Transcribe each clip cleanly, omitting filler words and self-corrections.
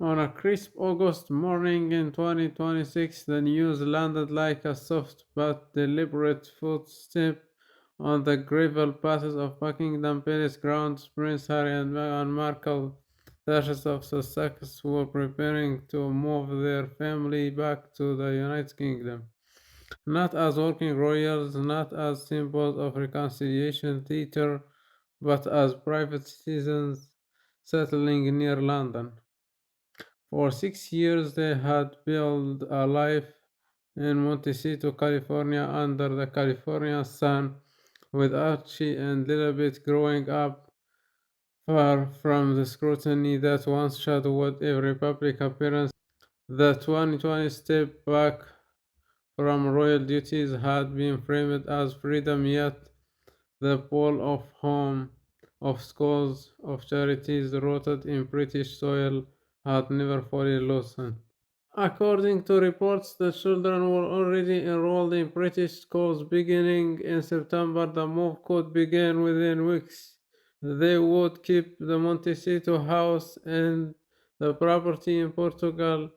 On a crisp August morning in 2026, the news landed like a soft but deliberate footstep on the gravel paths of Buckingham Palace grounds. Prince Harry and Meghan Markle, Duchess of Sussex, were preparing to move their family back to the United Kingdom. Not as working royals, not as symbols of reconciliation theatre, but as private citizens settling near London. For 6 years, they had built a life in Montecito, California, under the California sun, with Archie and Lilibet growing up far from the scrutiny that once shadowed every public appearance. The 2020 step back from royal duties had been framed as freedom, yet the pull of home, of schools, of charities rooted in British soil had never fully loosened. According to reports, the children were already enrolled in British schools beginning in September. The move could begin within weeks. They would keep the Montecito house and the property in Portugal,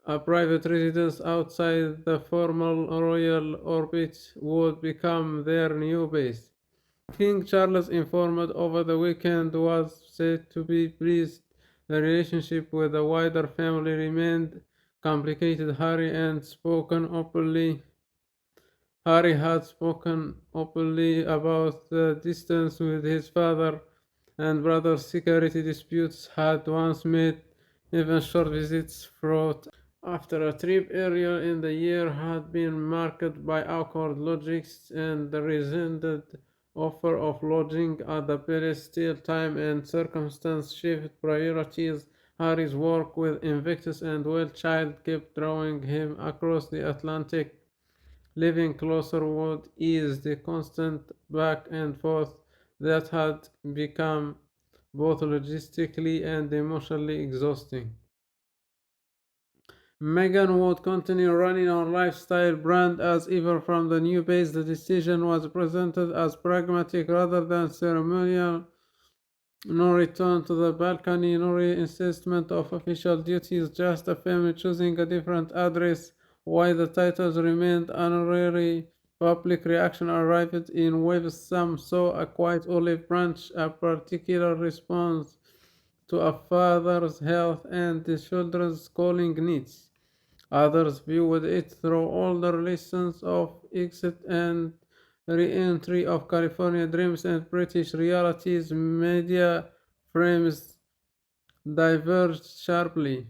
a private residence outside the formal royal orbit, would become their new base. King Charles, informed over the weekend, was said to be pleased. The relationship with the wider family remained complicated. Harry had spoken openly about the distance with his father and brother. Security disputes had once made even short visits fraught. After a trip earlier in the year had been marked by awkward logistics and the rescinded offer of lodging at the palace, still time and circumstance shifted priorities. Harry's work with Invictus and Well Child kept drawing him across the Atlantic. Living closer would ease the constant back and forth that had become both logistically and emotionally exhausting. Megan would continue running our lifestyle brand as ever from the new base. The decision was presented as pragmatic rather than ceremonial. No return to the balcony, no reinstatement of official duties, just a family choosing a different address. While the titles remained honorary, public reaction arrived in waves. Some saw a quiet olive branch, a particular response to a father's health and the children's schooling needs. Others viewed it through older lessons of exit and re-entry of California dreams and British realities. Media frames diverged sharply.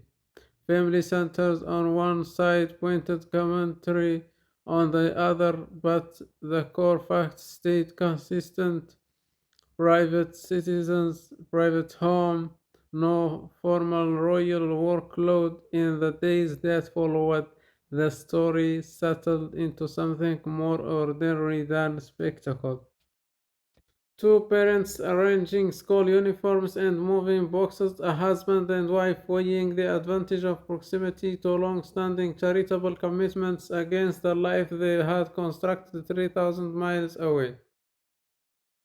Family centers on one side, pointed commentary on the other, but the core facts stayed consistent. Private citizens, private home, no formal royal workload. In the days that followed, the story settled into something more ordinary than spectacle. Two parents arranging school uniforms and moving boxes, a husband and wife weighing the advantage of proximity to long standing charitable commitments against the life they had constructed 3,000 miles away.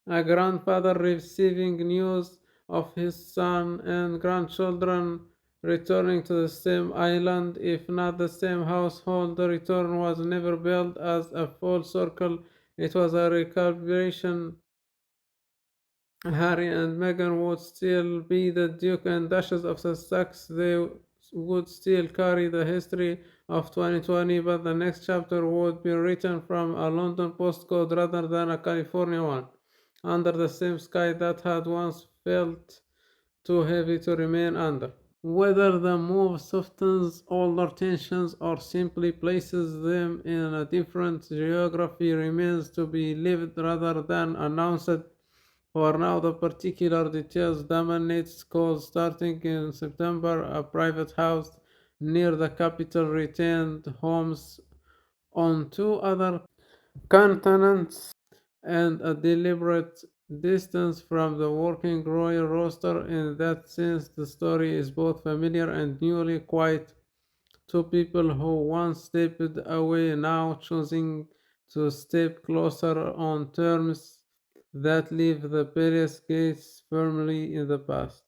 A grandfather receiving news of his son and grandchildren returning to the same island, if not the same household. The return was never billed as a full circle, it was a recalibration. Harry and Meghan would still be the Duke and Duchess of Sussex. They would still carry the history of 2020, but the next chapter would be written from a London postcode rather than a California one, under the same sky that had once felt too heavy to remain under. Whether the move softens older tensions or simply places them in a different geography remains to be lived rather than announced. For now, the particular details dominate schools. Starting in September, a private house near the capital retained homes on two other continents and a deliberate distance from the working royal roster. In that sense, the story is both familiar and newly quiet. Two people who once stepped away now choosing to step closer on terms that leave the palace gates firmly in the past.